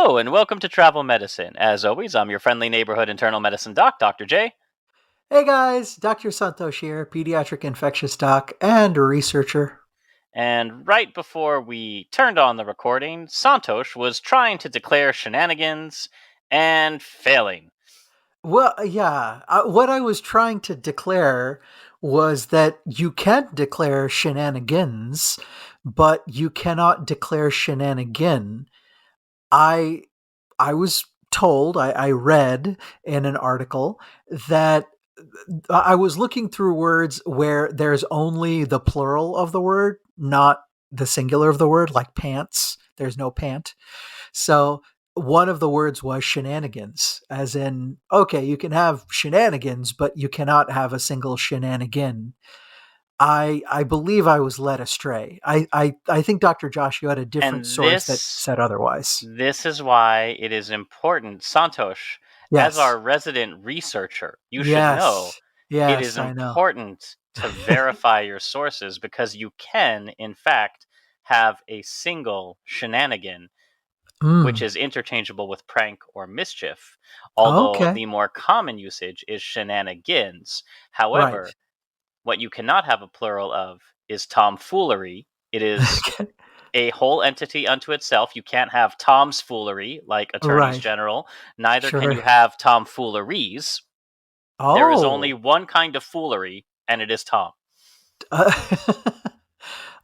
Hello, and welcome to Travel Medicine. As always, I'm your friendly neighborhood internal medicine doc, Dr. J. Hey guys, Dr. Santhosh here, pediatric infectious doc and a researcher. And right before we turned on the recording, Santhosh was trying to declare shenanigans and failing. Well, yeah, what I was trying to declare was that you can declare shenanigans, but you cannot declare shenanigan. I I was told, I read in an article that I was looking through words where there's only the plural of the word, not the singular of the word, like pants. There's no pant. So one of the words was shenanigans, as in, okay, you can have shenanigans, but you cannot have a single shenanigan. I believe I was led astray. I think Dr. Josh, you had a different And source that this said otherwise. this is why it is important, Santhosh, as Yes. our resident researcher, you should know Yes. it is Yes, I know. important to verify your sources because you can, in fact, have a single shenanigan which Mm. is interchangeable with prank or mischief, although Okay. the more common usage is shenanigans. Right. However, what you cannot have a plural of is tomfoolery. It is Okay. a whole entity unto itself. You can't have Tom's foolery like attorneys Right. general, neither can Sure. you have tomfooleries. There is only Oh. one kind of foolery, and it is Tom. Uh,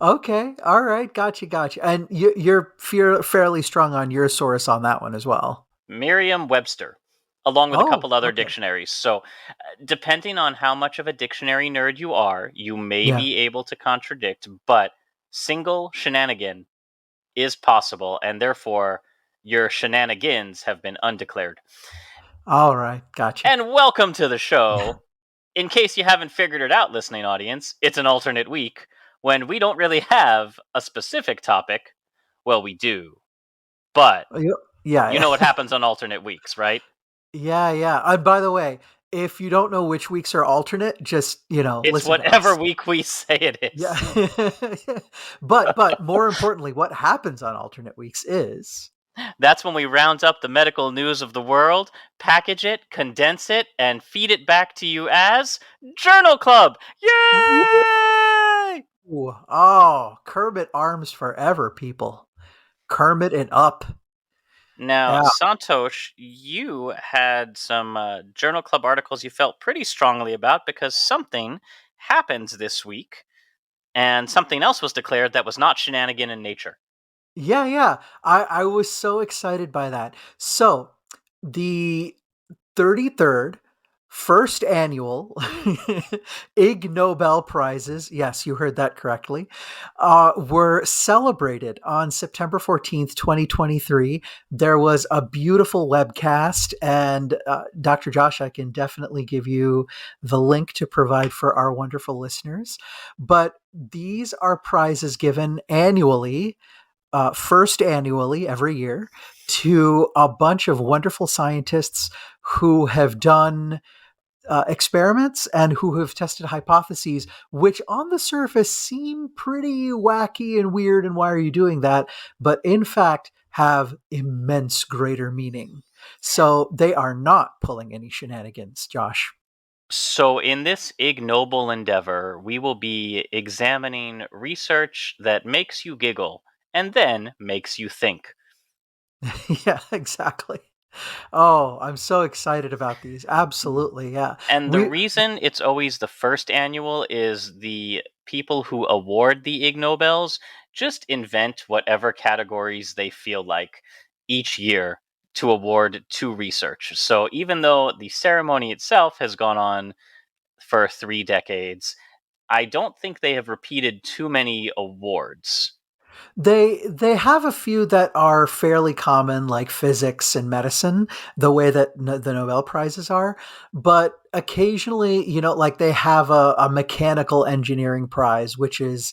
okay. All right. Gotcha. And you're fairly strong on your source on that one as well. Merriam Webster, along with a Oh, couple other okay. dictionaries. So, depending on how much of a dictionary nerd you are, you may Yeah. be able to contradict, but single shenanigan is possible, and therefore your shenanigans have been undeclared. All right. Gotcha. And welcome to the show. In case you haven't figured it out, listening audience, it's an alternate week when we don't really have a specific topic. Well, we do, but Yeah. you know what Yeah. happens on alternate weeks, right? Yeah. And by the way, if you don't know which weeks are alternate, just, It's listen to whatever us. week we say it Yeah. is. But more importantly, what happens on alternate weeks is That's when we round up the medical news of the world, package it, condense it, and feed it back to you as Journal Club. Yay! oh, Kermit arms forever, people. Kermit and up. Now, Yeah. Santosh, you had some Journal Club articles you felt pretty strongly about because something happens this week, and something else was declared that was not shenanigan in nature. Yeah. I was so excited by that. So, the 33rd first annual Ignobel prizes, yes, you heard that correctly, were celebrated on September 14th, 2023. There was a beautiful webcast, and Dr. Josh, I can definitely give you the link to provide for our wonderful listeners. But these are prizes given annually, first annually every year, to a bunch of wonderful scientists who have done experiments and who have tested hypotheses which on the surface seem pretty wacky and weird and why are you doing that, but in fact have immense greater meaning. So they are not pulling any shenanigans, Josh. So, in this ignoble endeavor, we will be examining research that makes you giggle and then makes you think. Yeah, exactly. Oh, I'm so excited about these. Absolutely, yeah. And the We reason it's always the first annual is the people who award the Ig Nobels just invent whatever categories they feel like each year to award to research. So even though the ceremony itself has gone on for 3 decades, I don't think they have repeated too many awards. They have a few that are fairly common, like physics and medicine, the way that the Nobel Prizes are. But occasionally, like they have a mechanical engineering prize, which is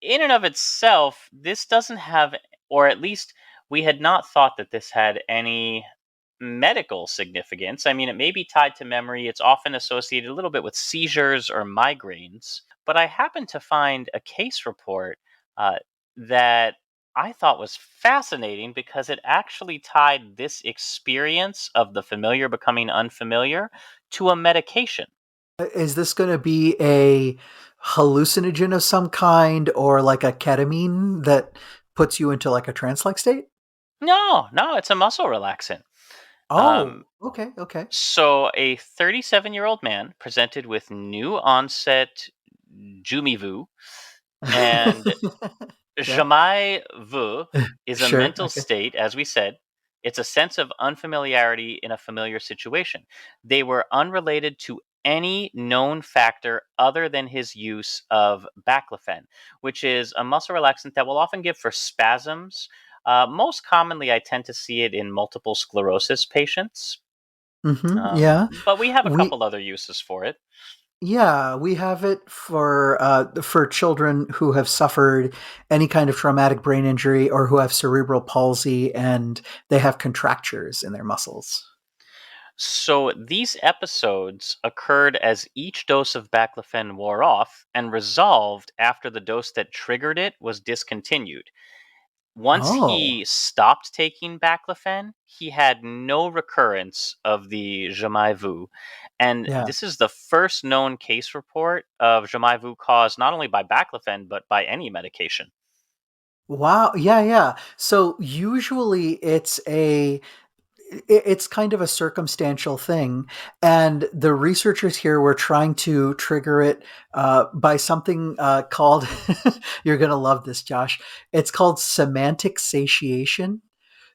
in and of itself, this doesn't have, or at least we had not thought that this had any medical significance. I mean, it may be tied to memory. It's often associated a little bit with seizures or migraines. But I happened to find a case report uh, that I thought was fascinating because it actually tied this experience of the familiar becoming unfamiliar to a medication. Is this going to be a hallucinogen of some kind or like a ketamine that puts you into like a trance-like state? No, no, it's a muscle relaxant. Um, Oh, okay, okay. so a 37-year-old man presented with new onset Jumivu, and Yeah. jamais vu is a Sure. mental Okay. state, as we said. It's a sense of unfamiliarity in a familiar situation. They were unrelated to any known factor other than his use of baclofen, which is a muscle relaxant that we'll often give for spasms. Most commonly, I tend to see it in multiple sclerosis patients, Yeah. but we have a We couple other uses for it. Yeah, we have it for children who have suffered any kind of traumatic brain injury or who have cerebral palsy and they have contractures in their muscles. So these episodes occurred as each dose of baclofen wore off and resolved after the dose that triggered it was discontinued. Once Oh, he stopped taking baclofen, he had no recurrence of the jamais vu. And yeah. this is the first known case report of jamais vu caused not only by baclofen, but by any medication. Wow. Yeah, yeah. So usually it's kind of a circumstantial thing, and the researchers here were trying to trigger it by something called you're gonna love this, Josh. It's called semantic satiation.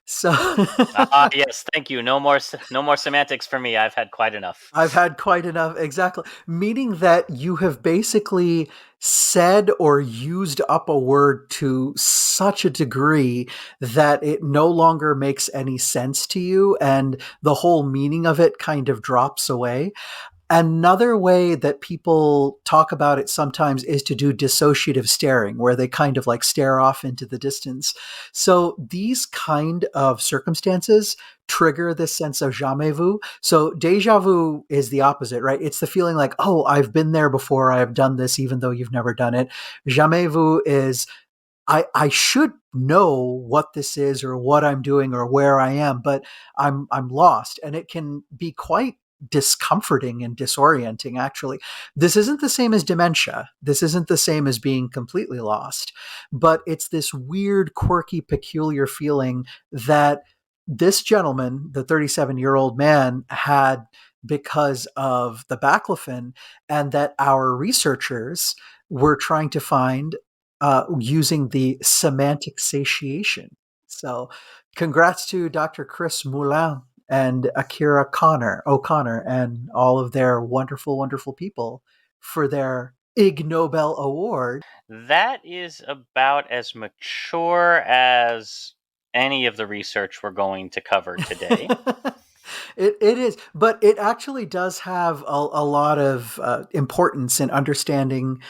So Ah, yes, thank you. No more semantics for me. I've had quite enough. I've had quite enough, exactly. Meaning that you have basically said or used up a word to such a degree that it no longer makes any sense to you, and the whole meaning of it kind of drops away. Another way that people talk about it sometimes is to do dissociative staring, where they kind of like stare off into the distance. So these kind of circumstances trigger this sense of jamais vu. So deja vu is the opposite, right? It's the feeling like, oh, I've been there before. I have done this, even though you've never done it. Jamais vu is I should know what this is or what I'm doing or where I am, but I'm lost, and it can be quite discomforting and disorienting. Actually, this isn't the same as dementia. This isn't the same as being completely lost, but it's this weird, quirky, peculiar feeling that this gentleman, the 37-year-old man, had because of the baclofen, and that our researchers were trying to find using the semantic satiation. So, congrats to Dr. Chris Moulin and Akira O'Connor, and all of their wonderful, wonderful people for their Ig Nobel Award. That is about as mature as any of the research we're going to cover today. It is, but it actually does have a lot of importance in understanding,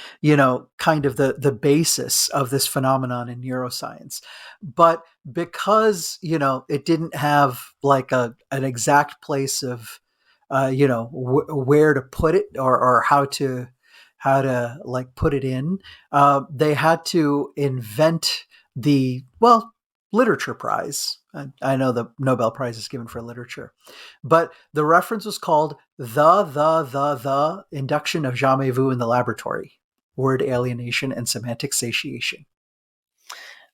kind of the basis of this phenomenon in neuroscience. But because it didn't have like an exact place of, where to put it, or how to like put it in, they had to invent the literature prize. I know the Nobel Prize is given for literature, but the reference was called the induction of jamais vu in the laboratory, word alienation and semantic satiation.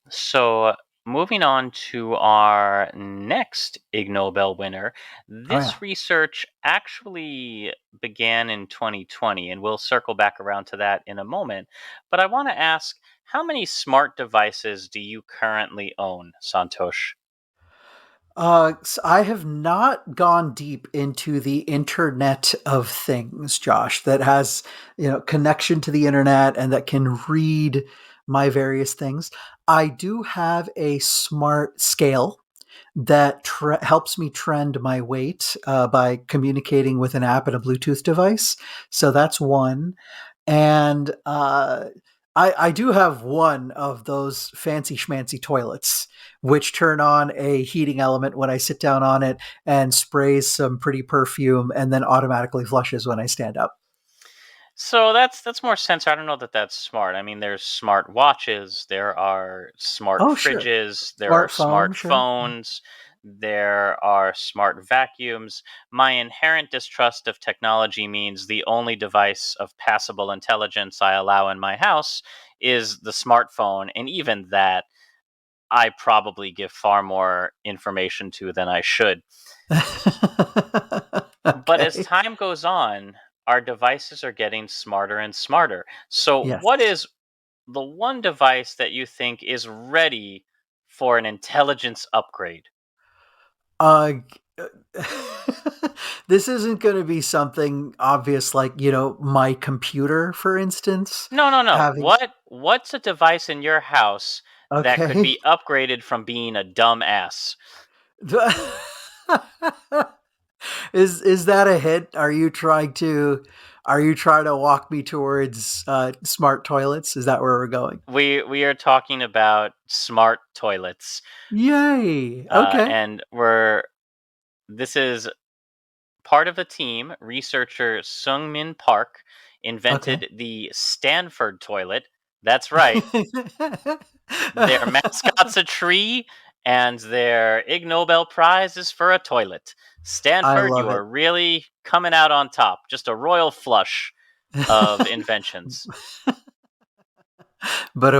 So, moving on to our next Ig Nobel winner, Oh yeah. this research actually began in 2020, and we'll circle back around to that in a moment. But I want to ask, how many smart devices do you currently own, Santosh? I have not gone deep into the Internet of Things, Josh, that has connection to the internet and that can read my various things. I do have a smart scale that helps me trend my weight by communicating with an app and a Bluetooth device. So that's one. And I do have one of those fancy schmancy toilets, which turn on a heating element when I sit down on it and sprays some pretty perfume and then automatically flushes when I stand up. So that's more sensor. I don't know that that's smart. I mean, there's smart watches, there are smart Oh, sure. fridges, there are Smartphone, sure. smartphones, there are smart vacuums. My inherent distrust of technology means the only device of passable intelligence I allow in my house is the smartphone, and even that I probably give far more information to than I should. But as Okay. time goes on, our devices are getting smarter and smarter. So, what Yes. is the one device that you think is ready for an intelligence upgrade? Uh, this isn't going to be something obvious like, my computer, for instance, No, no, no. having. What's a device in your house that could Okay. be upgraded from being a dumb ass? Is that a hit? Are you trying to walk me towards smart toilets? Is that where we're going? We are talking about smart toilets, Yay. Okay. and we're this is part of a team. Researcher Sung Min Park Okay. invented the Stanford toilet. That's right. Their mascot's a tree, and their Ig Nobel Prize is for a toilet. I Stanford, you love are it. really coming out on top. Just a royal flush of inventions. But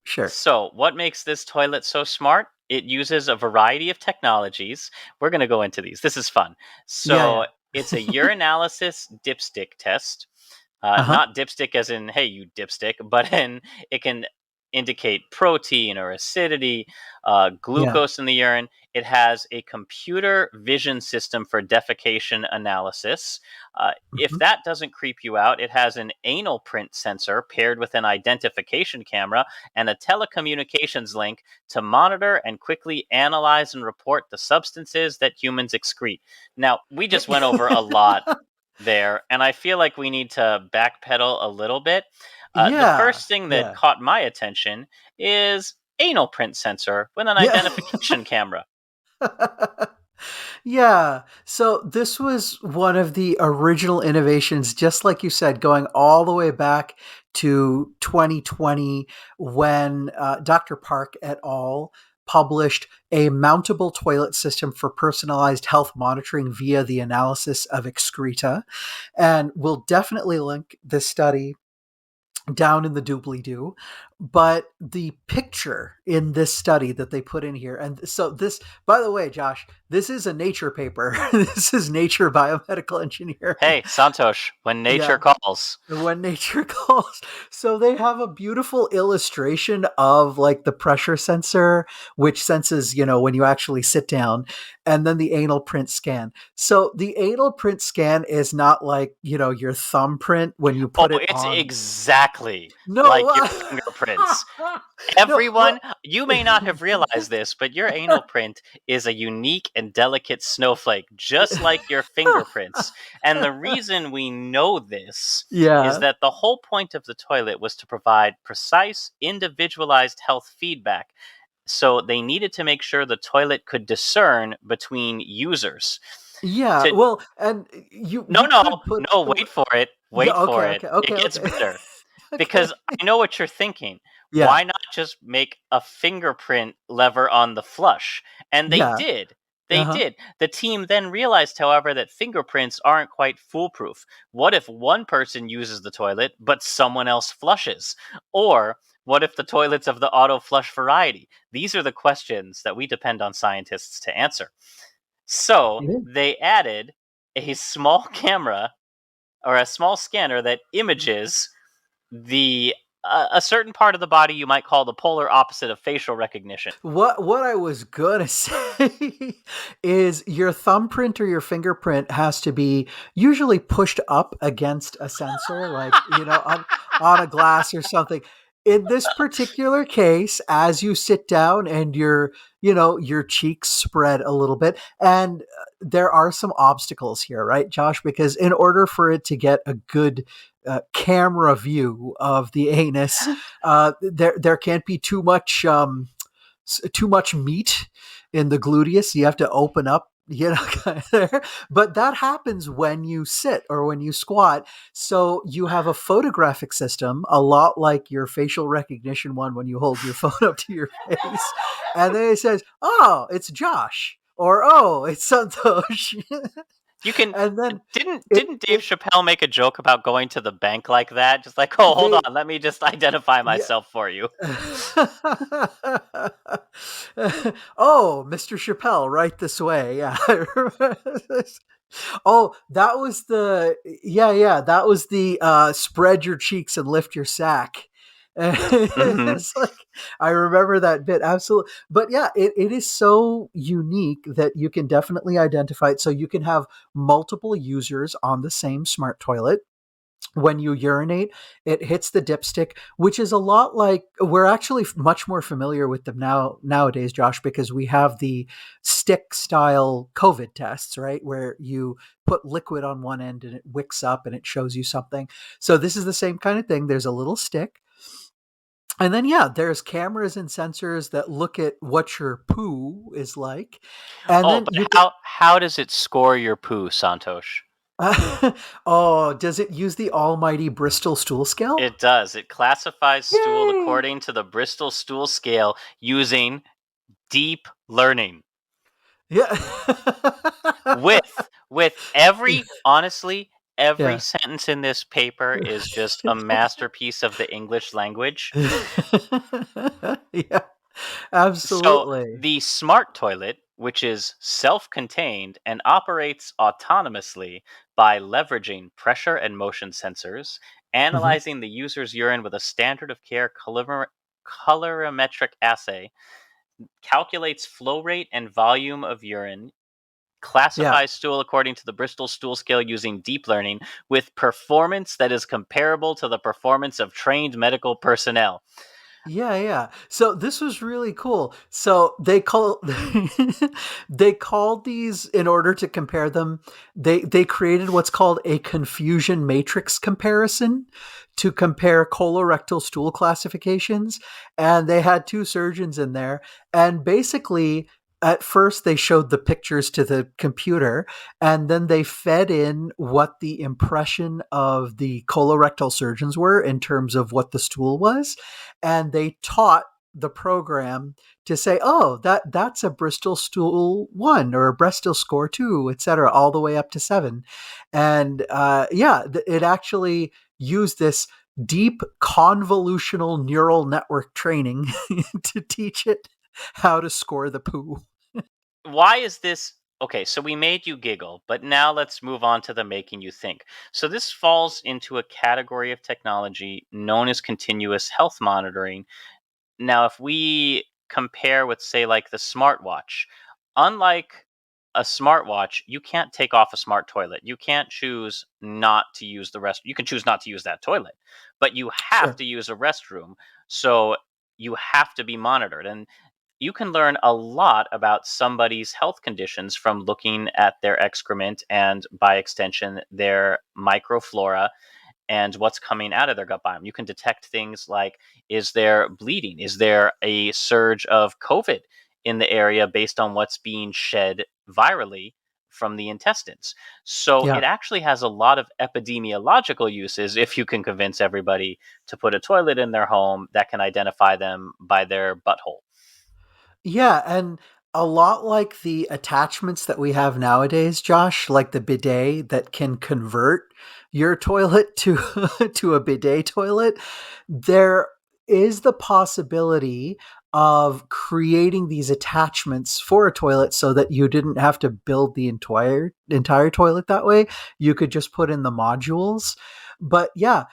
sure. So, what makes this toilet so smart? It uses a variety of technologies. We're going to go into these. This is fun. Yeah, So, it's a urinalysis dipstick test. uh-huh. Not dipstick as in, hey, you dipstick, but in it can indicate protein or acidity, Yeah. glucose in the urine. It has a computer vision system for defecation analysis. If Mhm. that doesn't creep you out, it has an anal print sensor paired with an identification camera and a telecommunications link to monitor and quickly analyze and report the substances that humans excrete. Now, we just went over a lot there, and I feel like we need to backpedal a little bit. The Yeah, first thing that yeah. caught my attention is anal print sensor with an Yeah. identification camera. Yeah. So this was one of the original innovations, just like you said, going all the way back to 2020 when Dr. Park et al. Published a mountable toilet system for personalized health monitoring via the analysis of excreta. And we'll definitely link this study down in the doobly doo. But the picture in this study that they put in here, and so this, by the way, Josh, this is a Nature paper. This is Nature Biomedical Engineering. Hey, Santhosh, when nature Yeah, calls. when nature calls. So they have a beautiful illustration of like the pressure sensor, which senses, when you actually sit down, and then the anal print scan. So the anal print scan is not like, your thumbprint when you Oh, put it it's on. exactly No, like your fingerprints. no, Everyone, well, you may not have realized this, but your anal print is a unique and delicate snowflake, just like your fingerprints. And the reason we know this is yeah, that the whole point of the toilet was to provide precise, individualized health feedback. So they needed to make sure the toilet could discern between users. yeah. To Well, and you no, you no, could put no, the wait for it. yeah. Wait Okay, for it. okay, It okay, gets okay, better okay. because I know what you're thinking. Yeah, Why not just make a fingerprint lever on the flush? And they yeah. did. Uh They huh. did. The team then realized, however, that fingerprints aren't quite foolproof. What if one person uses the toilet, but someone else flushes? Or what if the toilet's of the auto flush variety? These are the questions that we depend on scientists to answer. So they added a small camera or a small scanner that images the a certain part of the body you might call the polar opposite of facial recognition. What I was gonna say is your thumbprint or your fingerprint has to be usually pushed up against a sensor, like on a glass or something. in this particular case, as you sit down and your cheeks spread a little bit, and there are some obstacles here, right, Josh? Because in order for it to get a good camera view of the anus, there can't be too much meat in the gluteus. You have to open up, kind of there. But that happens when you sit or when you squat. So you have a photographic system, a lot like your facial recognition one when you hold your phone up to your face. And then it says, oh, it's Josh. Or, oh, it's Santhosh. You can And then didn't Dave it Chappelle make a joke about going to the bank like that? Just like, oh, hold they on, let me just identify yeah. myself for you. Oh, Mr. Chappelle, right this way. Yeah. Oh, that was the yeah, that was the spread your cheeks and lift your sack. Hmm. It's like I remember that bit absolutely. But yeah, it is so unique that you can definitely identify it. So you can have multiple users on the same smart toilet. When you urinate, it hits the dipstick, which is a lot like we're actually much more familiar with them nowadays, Josh, because we have the stick style COVID tests, right? Where you put liquid on one end and it wicks up and it shows you something. So this is the same kind of thing. There's a little stick. And then, yeah, there's cameras and sensors that look at what your poo is like. And Oh, then but you can, how does it score your poo, Santosh? oh, does it use the almighty Bristol stool scale? It does. It classifies stool Yay! according to the Bristol stool scale using deep learning. Yeah. With every honestly, every Yeah. sentence in this paper is just a masterpiece of the English language. Yeah, So, absolutely. the smart toilet, which is self contained and operates autonomously by leveraging pressure and motion sensors, Mhm. analyzing the user's urine with a standard of care colorimetric assay, calculates flow rate and volume of urine, Yeah. classifies stool according to the Bristol stool scale using deep learning, with performance that is comparable to the performance of trained medical personnel. Yeah, yeah. So this was really cool. So they called these in order to compare them. They created what's called a confusion matrix comparison to compare colorectal stool classifications, and they had two surgeons in there, and basically at first they showed the pictures to the computer, and then they fed in what the impression of the colorectal surgeons were in terms of what the stool was, and they taught the program to say, "Oh, that's a Bristol stool 1 or a Bristol score 2, etc., all the way up to 7." And yeah, it actually used this deep convolutional neural network training to teach it how to score the poo. Why is this okay? So we made you giggle, but now let's move on to the making you think. So this falls into a category of technology known as continuous health monitoring. Now, if we compare with, say, like the smartwatch, unlike a smartwatch, you can't take off a smart toilet. You can't choose not to use the rest. You can choose not to use that toilet, but you have Sure. to use a restroom. So you have to be monitored. And you can learn a lot about somebody's health conditions from looking at their excrement and, by extension, their microflora and what's coming out of their gut biome. You can detect things like, is there bleeding? Is there a surge of COVID in the area based on what's being shed virally from the intestines? So Yeah. it actually has a lot of epidemiological uses if you can convince everybody to put a toilet in their home that can identify them by their butthole. Yeah, and a lot like the attachments that we have nowadays, Josh, like the bidet that can convert your toilet to to a bidet toilet, there is the possibility of creating these attachments for a toilet so that you didn't have to build the entire toilet that way. You could just put in the modules. But yeah,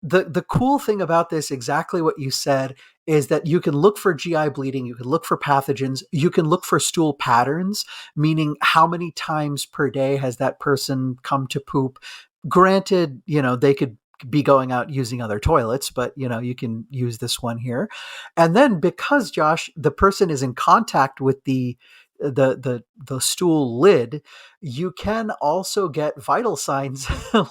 the cool thing about this, exactly what you said, is that you can look for GI bleeding, you can look for pathogens, you can look for stool patterns, meaning how many times per day has that person come to poop. Granted, they could be going out using other toilets, but you can use this one here. And then because Josh, the person is in contact with the stool lid, you can also get vital signs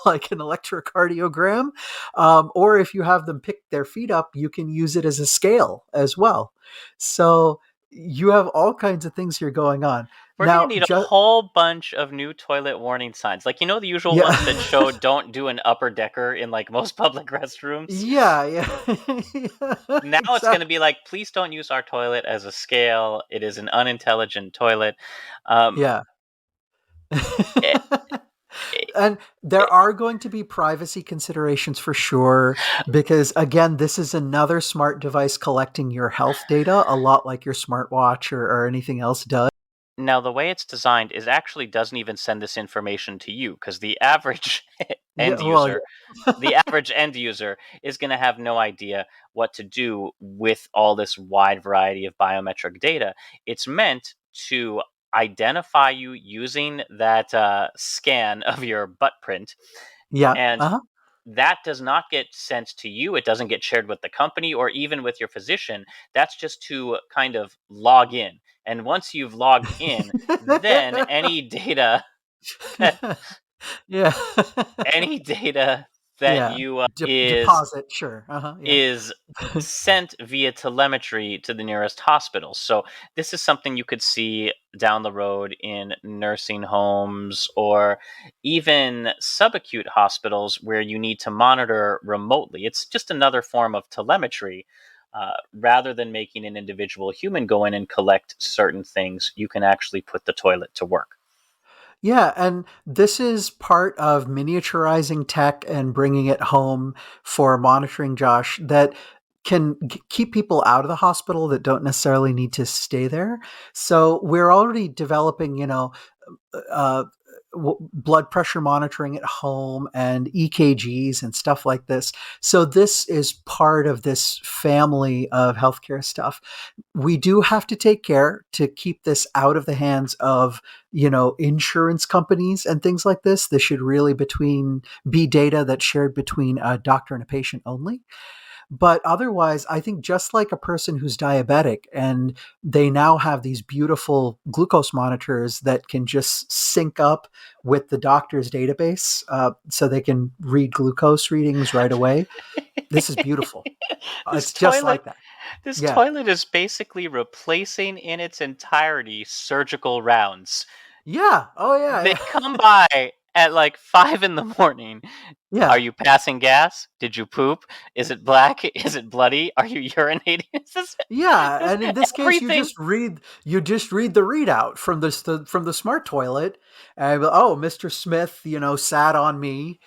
like an electrocardiogram, or if you have them pick their feet up, you can use it as a scale as well. So you have all kinds of things here going on. We're gonna Now, need a whole bunch of new toilet warning signs. Like, the usual yeah. ones that show don't do an upper decker in like most public restrooms. Yeah, yeah. Yeah, Now it's gonna exactly. be like, please don't use our toilet as a scale. It is an unintelligent toilet. Um, Yeah. eh, eh, And there eh, are going to be privacy considerations for sure, because again, this is another smart device collecting your health data, a lot like your smartwatch or anything else does. Now, the way it's designed is actually doesn't even send this information to you because the average Yeah, end well, user yeah. the average end user is going to have no idea what to do with all this wide variety of biometric data. It's meant to identify you using that scan of your butt print, Yeah. and Uh-huh. that does not get sent to you. It doesn't get shared with the company or even with your physician. That's just to kind of log in. And once you've logged in, then any data that Yeah. any data that Yeah. you is Deposit, sure. Uh-huh. Yeah. is sent via telemetry to the nearest hospital. So this is something you could see down the road in nursing homes or even subacute hospitals where you need to monitor remotely. It's just another form of telemetry. Rather than making an individual human go in and collect certain things, you can actually put the toilet to work. Yeah, and this is part of miniaturizing tech and bringing it home for monitoring, Josh, that can keep people out of the hospital that don't necessarily need to stay there. So we're already developing, uh, blood pressure monitoring at home and EKGs and stuff like this. So this is part of this family of healthcare stuff. We do have to take care to keep this out of the hands of, insurance companies and things like this. This should really be data that's shared between a doctor and a patient only. But otherwise, I think just like a person who's diabetic and they now have these beautiful glucose monitors that can just sync up with the doctor's database, so they can read glucose readings right away. This is beautiful. this It's just toilet like that. this Yeah. toilet is basically replacing in its entirety surgical rounds. Yeah. Oh, They yeah. come by at like 5 in the morning. Are Yeah. you passing gas? Did you poop? Is it black? Is it bloody? Are you urinating? Yeah, This and in this case, everything. you just read the readout from from the smart toilet, and oh, Mr. Smith, sat on me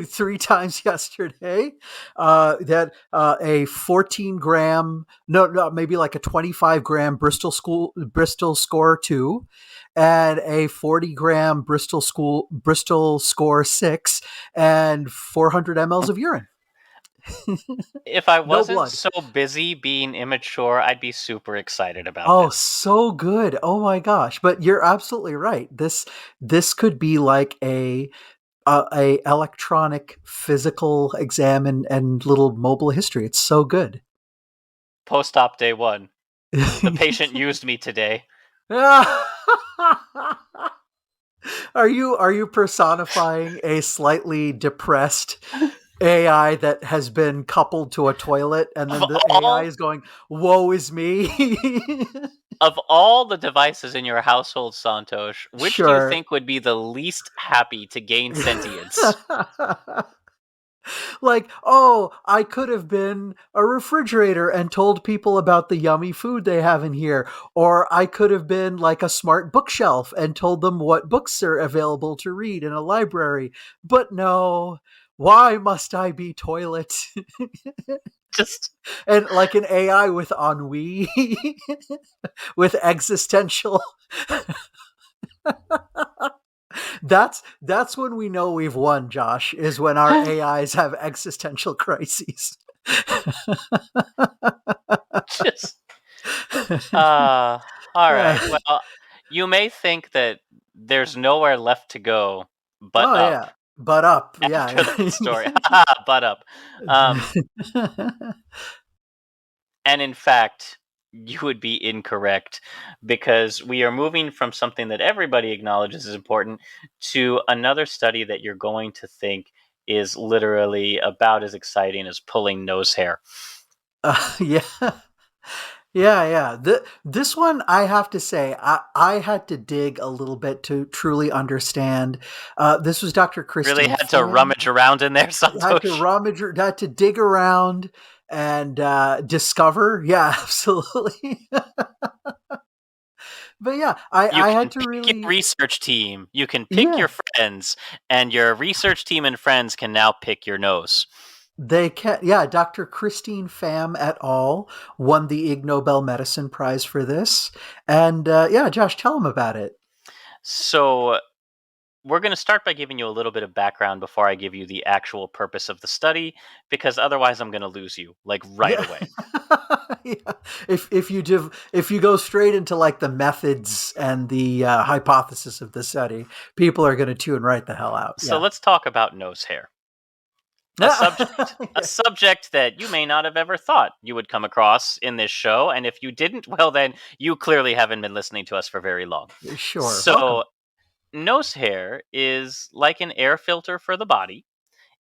three times yesterday. That a 14 gram, no, maybe like a 25 gram Bristol score 2, and a 40 gram Bristol score 6, and 400 mLs of urine. If I No wasn't blood. so busy being immature, I'd be super excited about Oh, this. so good. Oh my gosh. But you're absolutely right. This could be like a electronic physical exam and little mobile history. It's so good. Post-op day 1. The patient used me today. Are you personifying a slightly depressed AI that has been coupled to a toilet, and Of then the AI all is going, "Woe is me." of all the devices in your household, Santosh, which do you Sure. think would be the least happy to gain sentience? Like, oh, I could have been a refrigerator and told people about the yummy food they have in here. Or I could have been like a smart bookshelf and told them what books are available to read in a library. But no, why must I be toilet? Just And like an AI with ennui, with existential. That's when we know we've won, Josh, is when our AIs have existential crises. just uh all Uh, right. Well, you may think that there's nowhere left to go but oh up. yeah. Butt up. after Yeah. that story. Butt up. Um, and in fact, you would be incorrect because we are moving from something that everybody acknowledges is important to another study that you're going to think is literally about as exciting as pulling nose hair. Yeah. Yeah. This one, I have to say, I had to dig a little bit to truly understand. This was Dr. Really Christine had to Pham. rummage around in there, Had to Santhosh. rummage, had to dig around and discover. Yeah, absolutely. But yeah, You I had can to pick your really, research team, you can pick yeah, your friends, and your research team and friends can now pick your nose. they can, yeah, Dr. Christine Pham et al. Won the Ignobel Medicine Prize for this. And yeah, Josh, tell them about it. So, we're going to start by giving you a little bit of background before I give you the actual purpose of the study, because otherwise I'm going to lose you, like right Yeah. away. Yeah. If you go straight into like the methods and the hypothesis of the study, people are going to tune right the hell out. So, Yeah. let's talk about nose hair. A Yeah. subject that you may not have ever thought you would come across in this show, and if you didn't, well, then you clearly haven't been listening to us for very long. Sure. So, Welcome. nose hair is like an air filter for the body.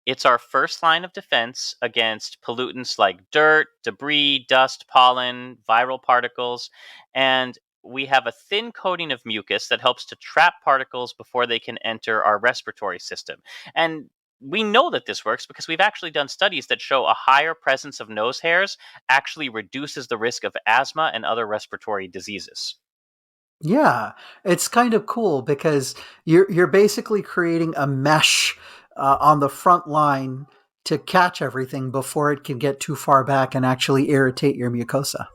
It's our first line of defense against pollutants like dirt, debris, dust, pollen, viral particles, and we have a thin coating of mucus that helps to trap particles before they can enter our respiratory system. And we know that this works because we've actually done studies that show a higher presence of nose hairs actually reduces the risk of asthma and other respiratory diseases. Yeah, it's kind of cool because you're basically creating a mesh on the front line to catch everything before it can get too far back and actually irritate your mucosa.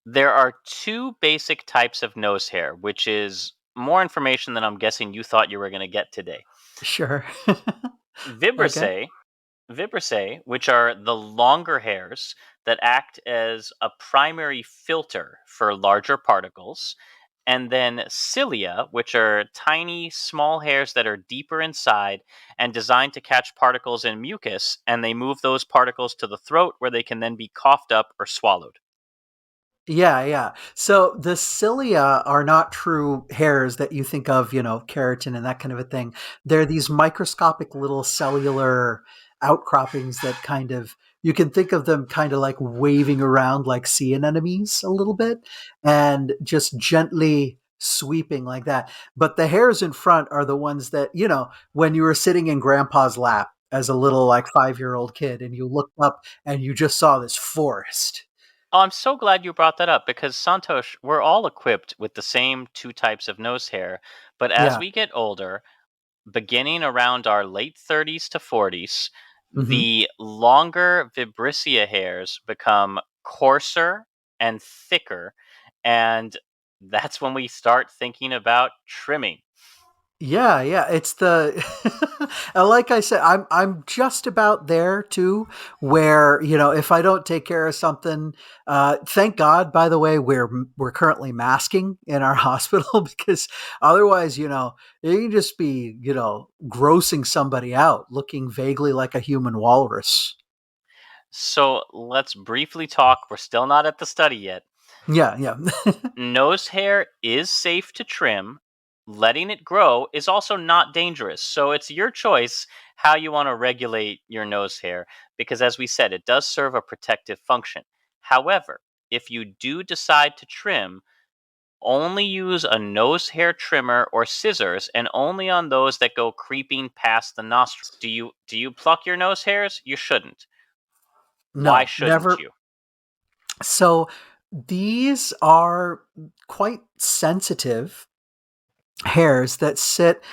There are two basic types of nose hair, which is more information than I'm guessing you thought you were going to get today. Sure. Okay. Vibrissae, vibrissae, which are the longer hairs that act as a primary filter for larger particles, and then cilia, which are tiny, small hairs that are deeper inside and designed to catch particles in mucus, and they move those particles to the throat where they can then be coughed up or swallowed. Yeah, yeah. So the cilia are not true hairs that you think of, keratin and that kind of a thing. They're these microscopic little cellular outcroppings that kind of, you can think of them kind of like waving around like sea anemones a little bit and just gently sweeping like that. But the hairs in front are the ones that, when you were sitting in grandpa's lap as a little like 5-year-old kid and you looked up and you just saw this forest. Oh, I'm so glad you brought that up because Santosh, we're all equipped with the same two types of nose hair, but as Yeah. we get older, beginning around our late 30s to 40s, Hmm. the longer vibrissia hairs become coarser and thicker, and that's when we start thinking about trimming. Yeah, yeah, it's the like I said, I'm just about there too, where if I don't take care of something, thank God, by the way, we're currently masking in our hospital because otherwise, you can just be grossing somebody out, looking vaguely like a human walrus. So let's briefly talk. We're still not at the study yet. Yeah, yeah. Nose hair is safe to trim. Letting it grow is also not dangerous. So it's your choice how you want to regulate your nose hair because, as we said, it does serve a protective function. However, if you do decide to trim, only use a nose hair trimmer or scissors and only on those that go creeping past the nostril. Do you pluck your nose hairs? You shouldn't. Why No, shouldn't never. you? So these are quite sensitive hairs that sit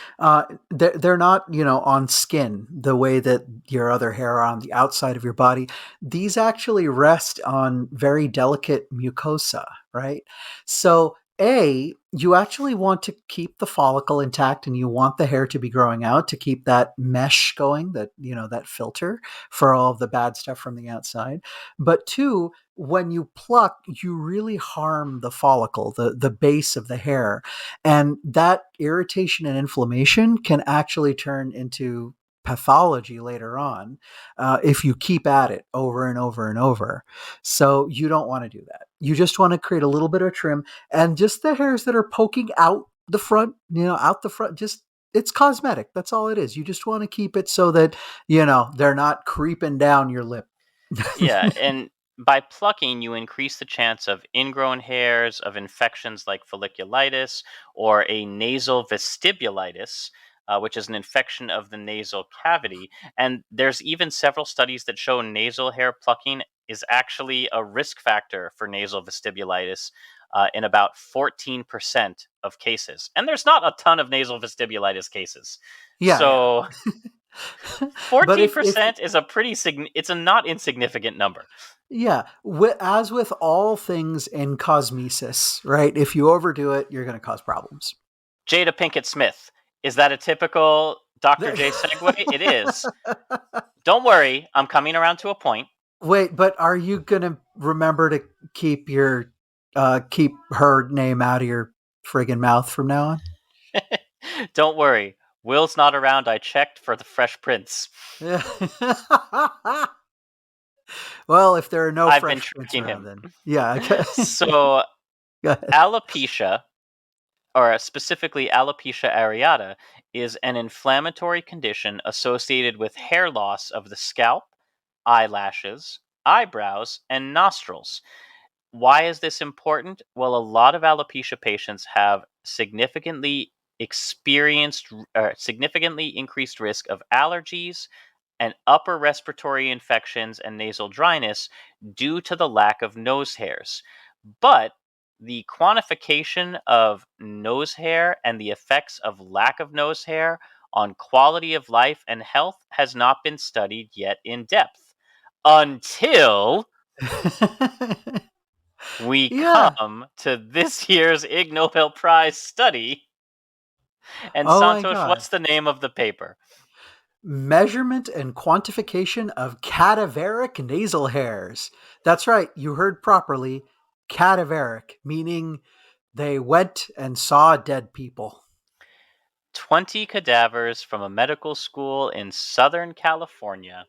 they're not on skin the way that your other hair are on the outside of your body. These actually rest on very delicate mucosa, right? So You actually want to keep the follicle intact and you want the hair to be growing out to keep that mesh going, that, that filter for all of the bad stuff from the outside. But two, when you pluck, you really harm the follicle, the base of the hair. And that irritation and inflammation can actually turn into pathology later on if you keep at it over and over and over. So you don't want to do that. You just want to create a little bit of trim, and just the hairs that are poking out the front, out the front, just it's cosmetic. That's all it is. You just want to keep it so that, they're not creeping down your lip. Yeah, and by plucking, you increase the chance of ingrown hairs, of infections like folliculitis, or a nasal vestibulitis, which is an infection of the nasal cavity. And there's even several studies that show nasal hair plucking is actually a risk factor for nasal vestibulitis in about 14% of cases. And there's not a ton of nasal vestibulitis cases. Yeah, yeah. So But if 14% is a it's a not insignificant number. yeah, as with all things in cosmesis, right? If you overdo it, you're going to cause problems. Jada Pinkett Smith. Is that a typical Dr. J segue? It is. Don't worry, I'm coming around to a point. Wait, but are you going to remember to keep keep her name out of your friggin' mouth from now on? Don't worry. Will's not around. I checked for the Fresh Prince. Yeah. Well, if there are no I've been Fresh Prince tricking around, him. then yeah. Okay. So, Go ahead. alopecia, or specifically alopecia areata, is an inflammatory condition associated with hair loss of the scalp, eyelashes, eyebrows, and nostrils. Why is this important? Well, a lot of alopecia patients have significantly increased risk of allergies and upper respiratory infections and nasal dryness due to the lack of nose hairs. But the quantification of nose hair and the effects of lack of nose hair on quality of life and health has not been studied yet in depth until we Yeah. come to this year's Ig Nobel Prize study. And Oh my Santhosh, God. what's the name of the paper? Measurement and quantification of cadaveric nasal hairs. That's right. You heard properly. Cadaveric, meaning they went and saw dead people. 20 cadavers from a medical school in Southern California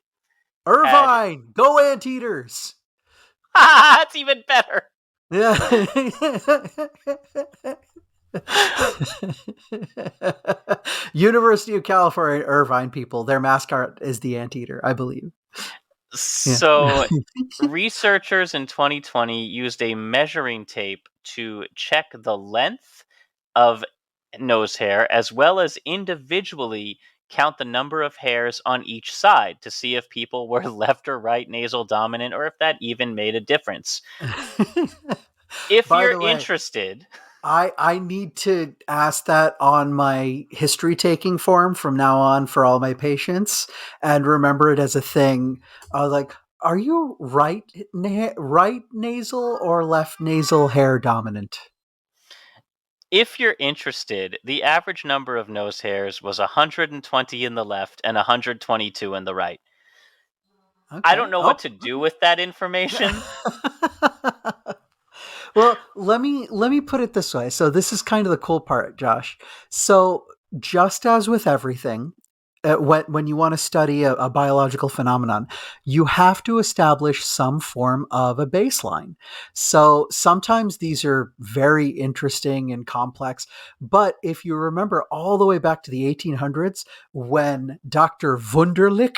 had. Irvine, go anteaters. That's even better. Yeah. University of California, Irvine people. Their mascot is the anteater, I believe. Yeah. So, researchers in 2020 used a measuring tape to check the length of nose hair as well as individually count the number of hairs on each side to see if people were left or right nasal dominant or if that even made a difference. If By you're the way, interested, I need to ask that on my history taking form from now on for all my patients and remember it as a thing. Like, are you right nasal or left nasal hair dominant? the average number of nose hairs was 120 in the left and 122 in the right. I don't Okay. know what Oh. to do with that information. Well, let me put it this way. So this is kind of the cool part, Josh. So just as with everything, when you want to study a biological phenomenon, you have to establish some form of a baseline. So sometimes these are very interesting and complex, but if you remember all the way back to the 1800s, when Dr. Wunderlich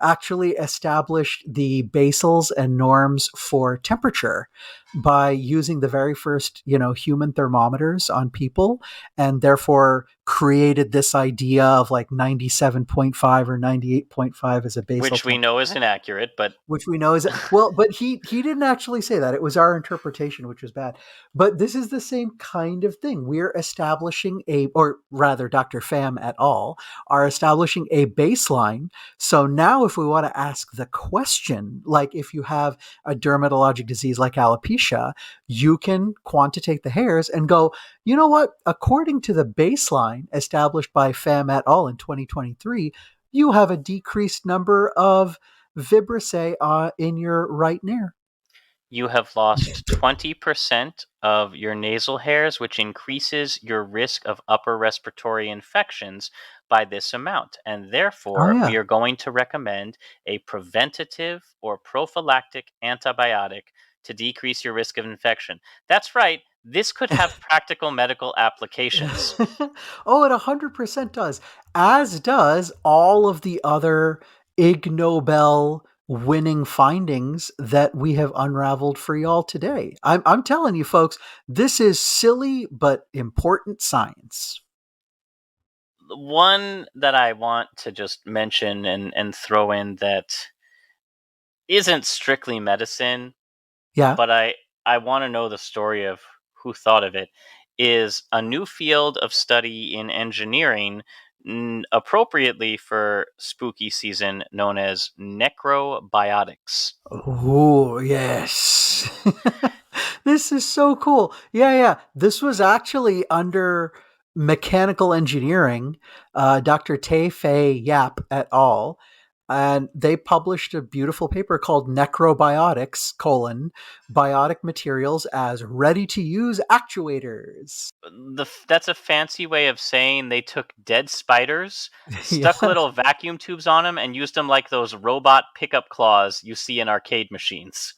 actually established the basals and norms for temperature by using the very first, human thermometers on people, and therefore created this idea of like 97.5 or 98.5 as a basal Which we know is temperature, inaccurate, but which we know is well, but he didn't actually say that. It was our interpretation, which was bad. But this is the same kind of thing. We're establishing or rather, Dr. Pham et al. Are establishing a baseline. So now, if we want to ask the question, like if you have a dermatologic disease like alopecia, alopecia, you can quantitate the hairs and go, you know what? According to the baseline established by Pham et al. In 2023, you have a decreased number of vibrissae in your right ear. You have lost 20% of your nasal hairs, which increases your risk of upper respiratory infections by this amount. And Oh, therefore, we yeah. are going to recommend a preventative or prophylactic antibiotic to decrease your risk of infection. That's right, this could have practical medical applications. Oh, it 100% does. As does all of the other Ignobel winning findings that we have unraveled for y'all today. I'm telling you, folks, this is silly but important science. One that I want to just mention and throw in that isn't strictly medicine, Yeah. but I want to know the story of who thought of it, is a new field of study in engineering, appropriately for spooky season, known as necrobiotics. Oh, yes. This is so cool. Yeah, yeah. This was actually under mechanical engineering, Dr. Tae Fei Yap et al. And they published a beautiful paper called Necrobiotics, biotic materials as ready to use actuators. That's a fancy way of saying they took dead spiders, stuck Yeah. little vacuum tubes on them, and used them like those robot pickup claws you see in arcade machines.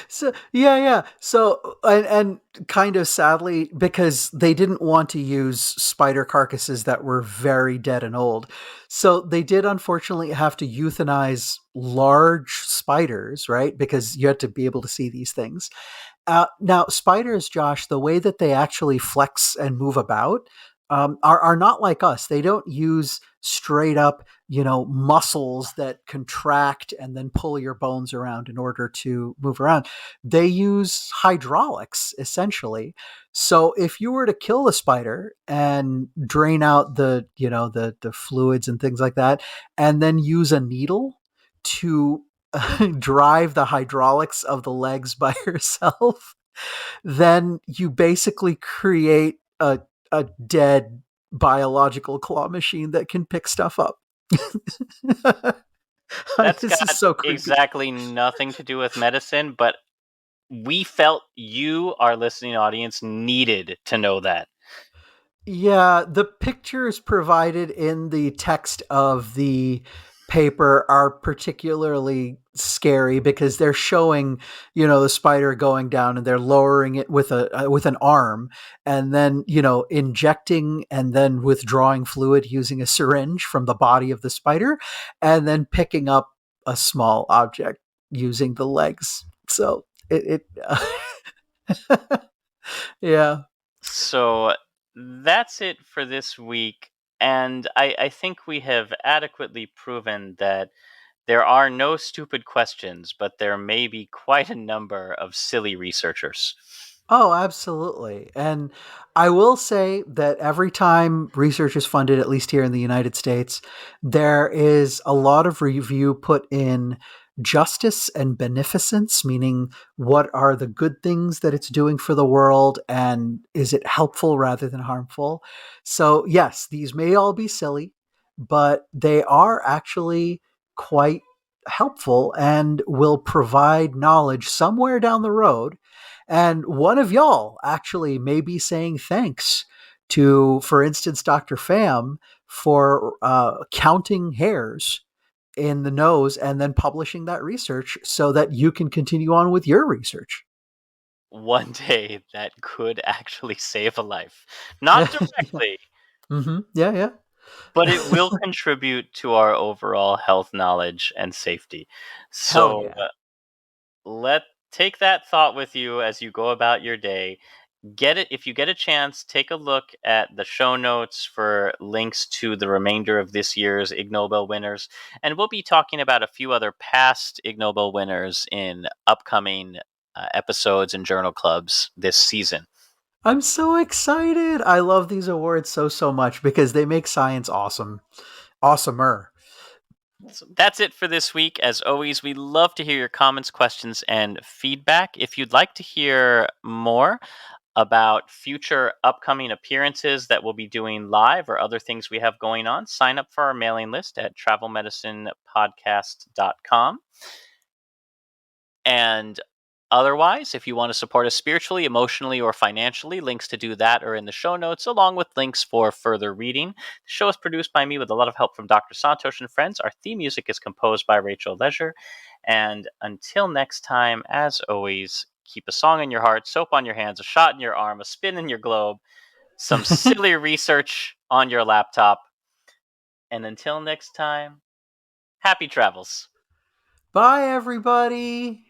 So yeah, yeah. So and kind of sadly, because they didn't want to use spider carcasses that were very dead and old, so they did unfortunately have to euthanize large spiders, right? Because you had to be able to see these things. Now, spiders, Josh, the way that they actually flex and move about are not like us. They don't use straight up, muscles that contract and then pull your bones around in order to move around. They use hydraulics essentially. So if you were to kill a spider and drain out the fluids and things like that, and then use a needle to drive the hydraulics of the legs by yourself, then you basically create a dead biological claw machine that can pick stuff up. That's This is got so creepy. exactly nothing to do with medicine, but we felt you, our listening audience, needed to know that. Yeah, the pictures provided in the text of the paper are particularly scary because they're showing, the spider going down and they're lowering it with a with an arm and then, injecting and then withdrawing fluid using a syringe from the body of the spider and then picking up a small object using the legs. So yeah. So that's it for this week. And I think we have adequately proven that there are no stupid questions, but there may be quite a number of silly researchers. Oh, absolutely. And I will say that every time research is funded, at least here in the United States, there is a lot of review put in justice and beneficence, meaning what are the good things that it's doing for the world and is it helpful rather than harmful? So, yes, these may all be silly, but they are actually quite helpful and will provide knowledge somewhere down the road, and one of y'all actually may be saying thanks to, for instance, Dr. Pham for counting hairs in the nose and then publishing that research so that you can continue on with your research. One day that could actually save a life. Not directly, Yeah, but it yeah. will contribute to our overall health knowledge and safety. Hell So yeah. let take that thought with you as you go about your day. Get it if you get a chance, take a look at the show notes for links to the remainder of this year's Ignobel winners, and we'll be talking about a few other past Ignobel winners in upcoming episodes and journal clubs this season. I'm so excited. I love these awards so much because they make science awesome. Awesomer. So that's it for this week. As always, we love to hear your comments, questions, and feedback. If you'd like to hear more about future upcoming appearances that we'll be doing live or other things we have going on, sign up for our mailing list at travelmedicinepodcast.com. And otherwise, if you want to support us spiritually, emotionally, or financially, links to do that are in the show notes, along with links for further reading. The show is produced by me with a lot of help from Dr. Santhosh and friends. Our theme music is composed by Rachel Leisure. And until next time, as always, keep a song in your heart, soap on your hands, a shot in your arm, a spin in your globe, some silly research on your laptop. And until next time, happy travels. Bye, everybody.